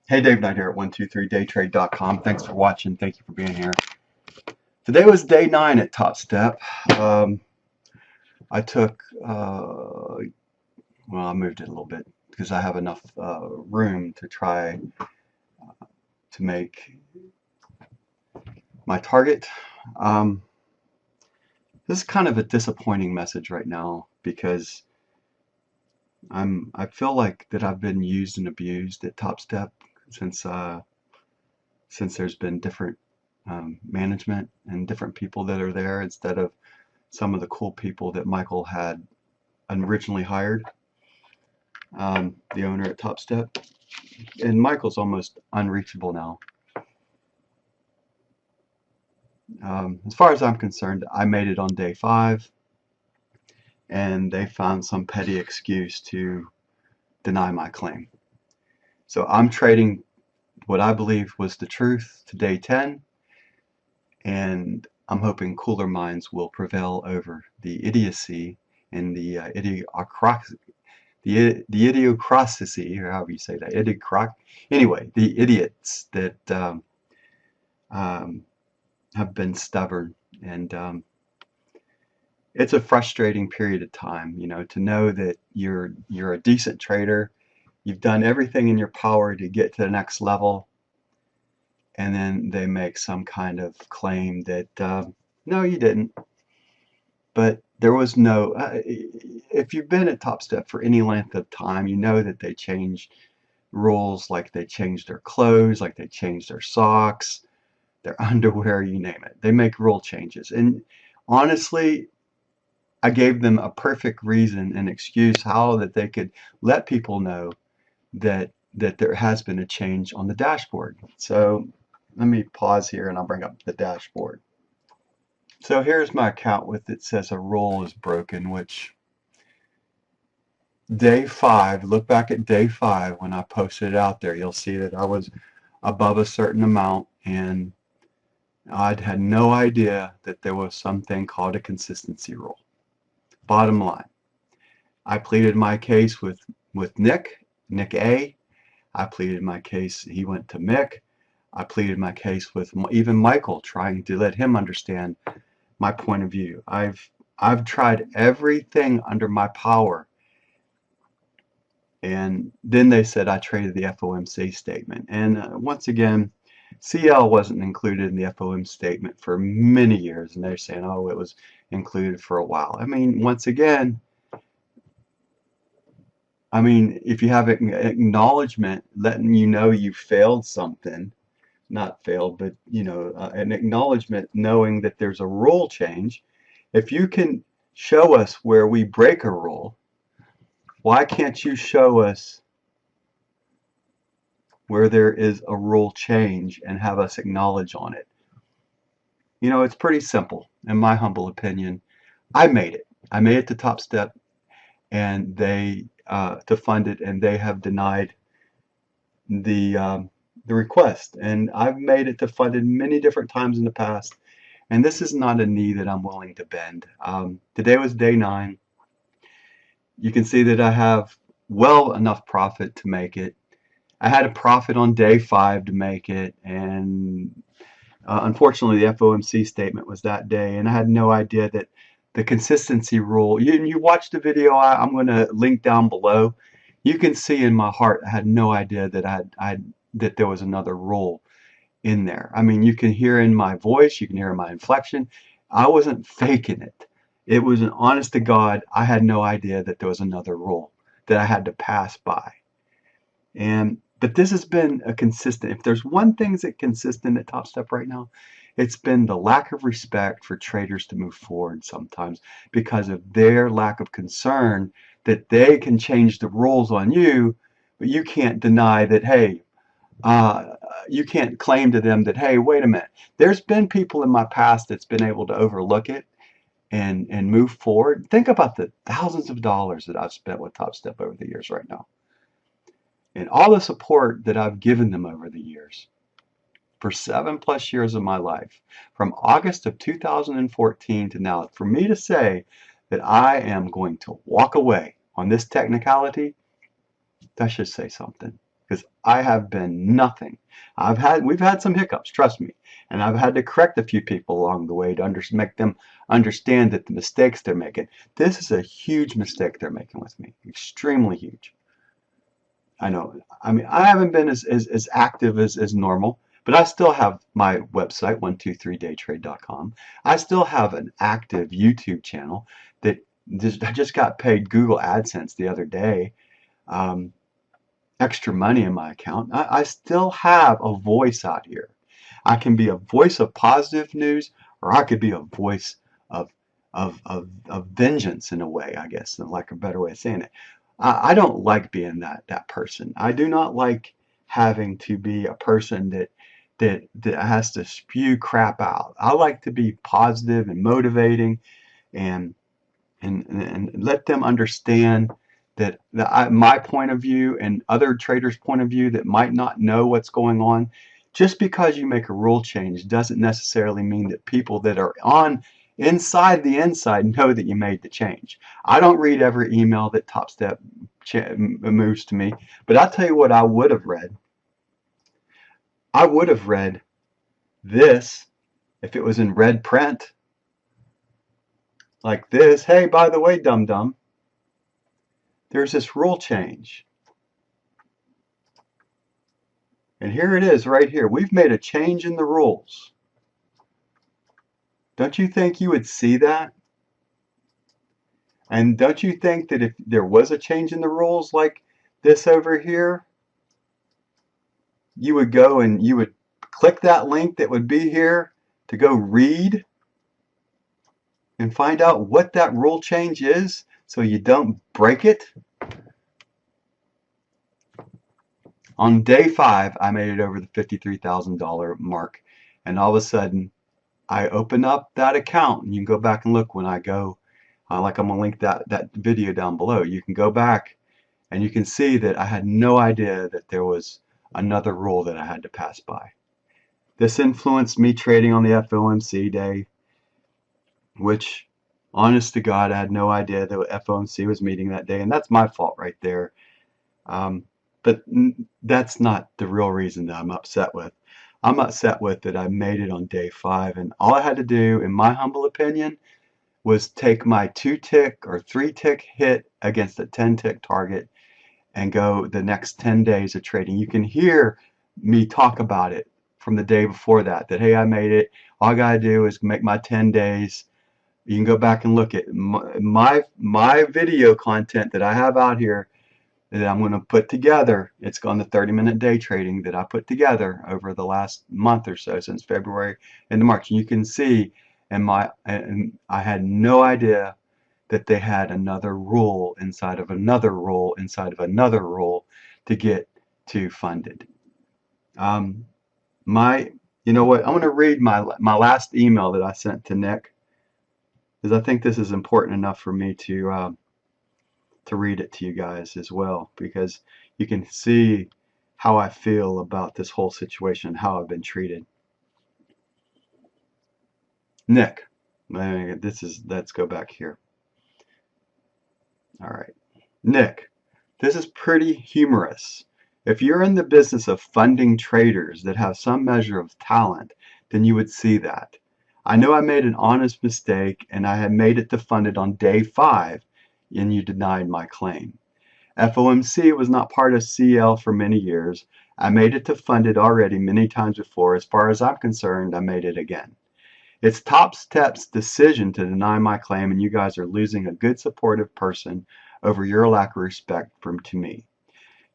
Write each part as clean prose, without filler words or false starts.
Hey, Dave Knight here at 123daytrade.com. Thanks for watching. Thank you for being here. Today was day 9 at TopStep. I took, I moved it a little bit because I have enough room to try to make my target. This is kind of a disappointing message right now because I feel like that I've been used and abused at TopStep since there's been different management and different people that are there instead of some of the cool people that Michael had originally hired, the owner at TopStep. And Michael's almost unreachable now. As far as I'm concerned, I made it on day 5, and they found some petty excuse to deny my claim. So I'm trading what I believe was the truth to day 10, and I'm hoping cooler minds will prevail over the idiocy and the idiocracy, or however you say that, anyway, the idiots that have been stubborn. And it's a frustrating period of time, to know that you're a decent trader, you've done everything in your power to get to the next level, and then they make some kind of claim that no, you didn't. But there was no, if you've been at TopStep for any length of time, you know that they change rules, like they change their clothes, like they change their socks, their underwear, you name it. They make rule changes. And honestly, I gave them a perfect reason and excuse how that they could let people know that there has been a change on the dashboard. So let me pause here and I'll bring up the dashboard. So here's my account with it says a rule is broken, which day 5, look back at day 5 when I posted it out there, you'll see that I was above a certain amount, and I'd had no idea that there was something called a consistency rule. Bottom line, I pleaded my case with Nick A. I pleaded my case, he went to Mick. I pleaded my case with even Michael, trying to let him understand my point of view. I've tried everything under my power. And then they said I traded the FOMC statement. And once again, CL wasn't included in the FOM statement for many years, and they're saying, oh, it was included for a while. I mean, once again, if you have an acknowledgement letting you know you failed something, not failed, but an acknowledgement knowing that there's a rule change, if you can show us where we break a rule, why can't you show us where there is a rule change and have us acknowledge on it? It's pretty simple, in my humble opinion. I made it. I made it to TopStep, and they to fund it, and they have denied the request. And I've made it to fund it many different times in the past, and this is not a knee that I'm willing to bend. Today was day 9. You can see that I have well enough profit to make it. I had a profit on day 5 to make it, and unfortunately the FOMC statement was that day, and I had no idea that the consistency rule, you watch the video, I'm going to link down below. You can see in my heart I had no idea that that there was another rule in there. You can hear in my voice, you can hear in my inflection, I wasn't faking it. It was an honest to God, I had no idea that there was another rule that I had to pass by. But this has been a consistent, if there's one thing that's consistent at TopStep right now, it's been the lack of respect for traders to move forward sometimes because of their lack of concern that they can change the rules on you, but you can't deny that, hey, you can't claim to them that, hey, wait a minute, there's been people in my past that's been able to overlook it and move forward. Think about the thousands of dollars that I've spent with TopStep over the years right now, and all the support that I've given them over the years for 7+ years of my life, from August of 2014 to now. For me to say that I am going to walk away on this technicality, that should say something. because I have been nothing. We've had some hiccups, trust me, and I've had to correct a few people along the way to make them understand that the mistakes they're making. This is a huge mistake they're making with me, extremely huge. I know. I mean, I haven't been as active as normal, but I still have my website, 123daytrade.com. I still have an active YouTube channel that I just got paid Google AdSense the other day. Um, Extra money in my account. I still have a voice out here. I can be a voice of positive news, or I could be a voice of of vengeance in a way, I guess, like a better way of saying it. I don't like being that person. I do not like having to be a person that has to spew crap out. I like to be positive and motivating and and let them understand that my point of view and other traders' point of view that might not know what's going on. Just because you make a rule change doesn't necessarily mean that people that are on inside the inside know that you made the change. I don't read every email that TopStep moves to me, but I'll tell you what I would have read. I would have read this if it was in red print like this. Hey, by the way, dum dum, there's this rule change. And here it is right here. We've made a change in the rules. Don't you think you would see that? And don't you think that if there was a change in the rules like this over here, you would go and you would click that link that would be here to go read and find out what that rule change is so you don't break it? On day 5, I made it over the $53,000 mark, and all of a sudden I open up that account, and you can go back and look when I go, like I'm gonna link that video down below. You can go back and you can see that I had no idea that there was another rule that I had to pass by. This influenced me trading on the FOMC day, which, honest to God, I had no idea that FOMC was meeting that day, and that's my fault right there. But that's not the real reason that I'm upset with. I'm upset with that I made it on day 5, and all I had to do, in my humble opinion, was take my 2-tick or 3-tick hit against a 10-tick target and go the next 10 days of trading. You can hear me talk about it from the day before that hey, I made it. All I gotta do is make my 10 days. You can go back and look at my video content that I have out here that I'm going to put together. It's on the 30-minute day trading that I put together over the last month or so, since February into March. And you can see and I had no idea that they had another rule inside of another rule inside of another rule to get to funded. You know what? I'm going to read my last email that I sent to Nick, because I think this is important enough for me to read it to you guys as well, because you can see how I feel about this whole situation, how I've been treated. Nick, let's go back here. All right. Nick, this is pretty humorous. If you're in the business of funding traders that have some measure of talent, then you would see that. I know I made an honest mistake, and I had made it to funded on day 5, and you denied my claim. FOMC was not part of CL for many years. I made it to funded already many times before. As far as I'm concerned, I made it again. It's TopStep's decision to deny my claim, and you guys are losing a good supportive person over your lack of respect to me.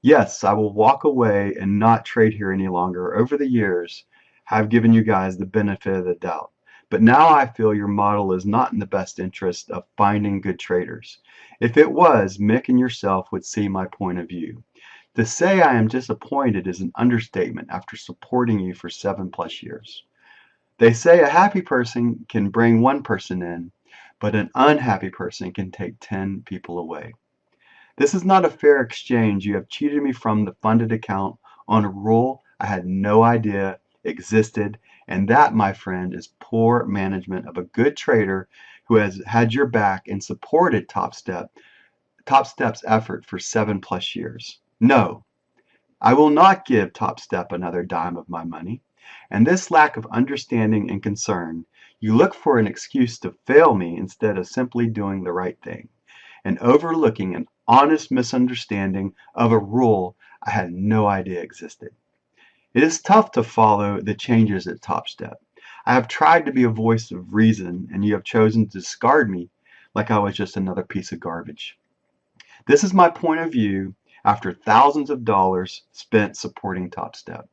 Yes, I will walk away and not trade here any longer. Over the years, I've given you guys the benefit of the doubt. But now I feel your model is not in the best interest of finding good traders. If it was, Mick and yourself would see my point of view. To say I am disappointed is an understatement after supporting you for 7+ years. They say a happy person can bring one person in, but an unhappy person can take 10 people away. This is not a fair exchange. You have cheated me from the funded account on a rule I had no idea existed, and that, my friend, is poor management of a good trader who has had your back and supported TopStep's effort for 7+ years. No, I will not give TopStep another dime of my money. And this lack of understanding and concern, you look for an excuse to fail me instead of simply doing the right thing and overlooking an honest misunderstanding of a rule I had no idea existed. It is tough to follow the changes at TopStep. I have tried to be a voice of reason, and you have chosen to discard me like I was just another piece of garbage. This is my point of view after thousands of dollars spent supporting TopStep.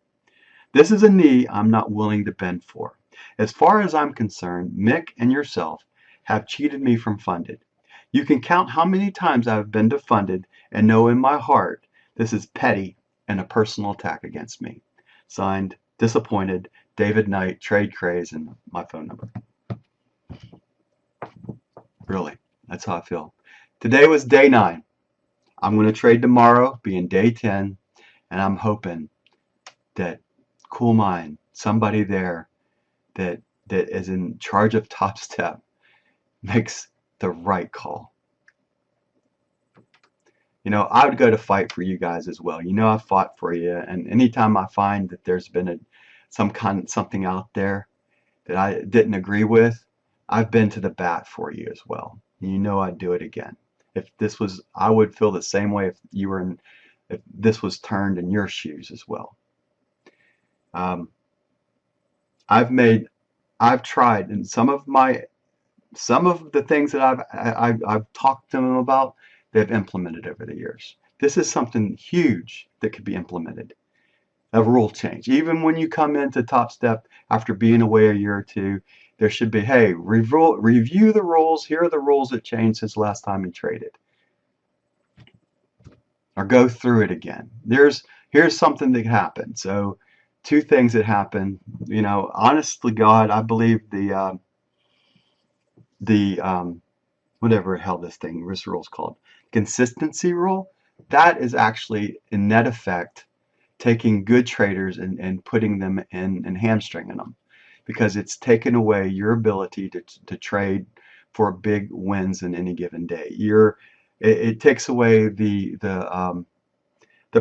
This is a knee I'm not willing to bend for. As far as I'm concerned, Mick and yourself have cheated me from funded. You can count how many times I have been defunded and know in my heart this is petty and a personal attack against me. Signed, Disappointed, David Knight, Trade Craze, and my phone number. Really, that's how I feel. Today was day 9. I'm going to trade tomorrow, being day 10, and I'm hoping that cool mind, somebody there that is in charge of TopStep, makes the right call. You know, I would go to fight for you guys as well. You know, I fought for you, and anytime I find that there's been something out there that I didn't agree with, I've been to the bat for you as well. You know, I'd do it again. If this was, I would feel the same way if this was turned in your shoes as well. I've tried, and some of the things that I've talked to them about, they've implemented over the years. This is something huge that could be implemented. A rule change. Even when you come into TopStep after being away a year or two, there should be, hey, review the rules. Here are the rules that changed since last time you traded. Or go through it again. Here's something that happened. So 2 things that happened. You know, honestly, God, I believe the whatever the hell this rule is called, consistency rule, that is actually in net effect taking good traders and putting them in and hamstringing them, because it's taken away your ability to trade for big wins in any given day. It takes away the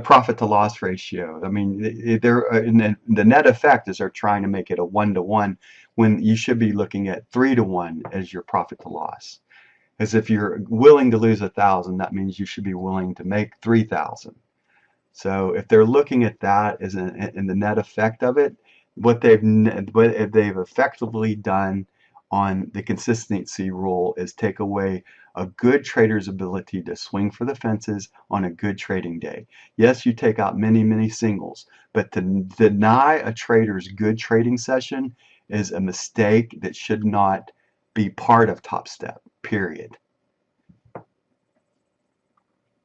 profit to loss ratio. I mean, the net effect is they're trying to make it a 1-to-1 when you should be looking at 3-to-1 as your profit to loss. As if you're willing to lose 1,000, that means you should be willing to make 3,000. So if they're looking at that as in the net effect of it, what they've effectively done on the consistency rule is take away a good trader's ability to swing for the fences on a good trading day. Yes, you take out many singles, but to deny a trader's good trading session is a mistake that should not be part of TopStep, period.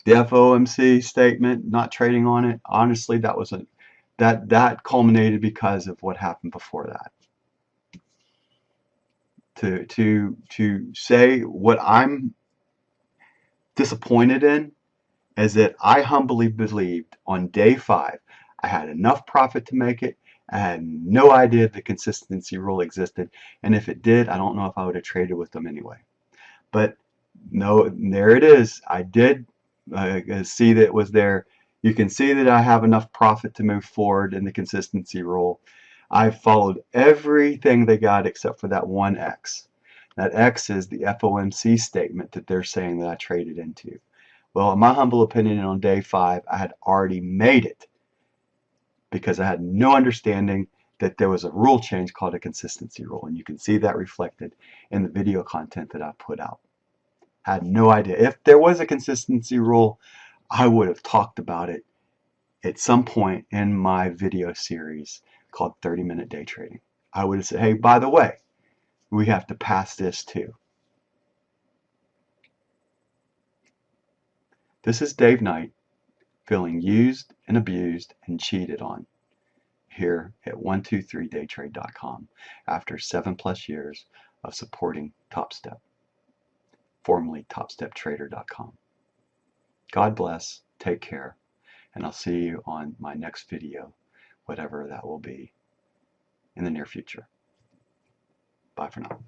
The FOMC statement, not trading on it, honestly, that culminated because of what happened before that. To say what I'm disappointed in is that I humbly believed on day 5 I had enough profit to make it. I had no idea the consistency rule existed, and if it did, I don't know if I would have traded with them anyway. But no, there it is. I did see that it was there. You can see that I have enough profit to move forward in the consistency rule. I followed everything they got except for that one X. That X is the FOMC statement that they're saying that I traded into. Well, in my humble opinion, on day 5, I had already made it because I had no understanding that there was a rule change called a consistency rule. And you can see that reflected in the video content that I put out. Had no idea. If there was a consistency rule, I would have talked about it at some point in my video series called 30-Minute Day Trading. I would have said, hey, by the way, we have to pass this too. This is Dave Knight, feeling used and abused and cheated on here at 123daytrade.com after 7+ years of supporting TopStep, formerly TopStepTrader.com. God bless, take care, and I'll see you on my next video, whatever that will be, in the near future. Bye for now.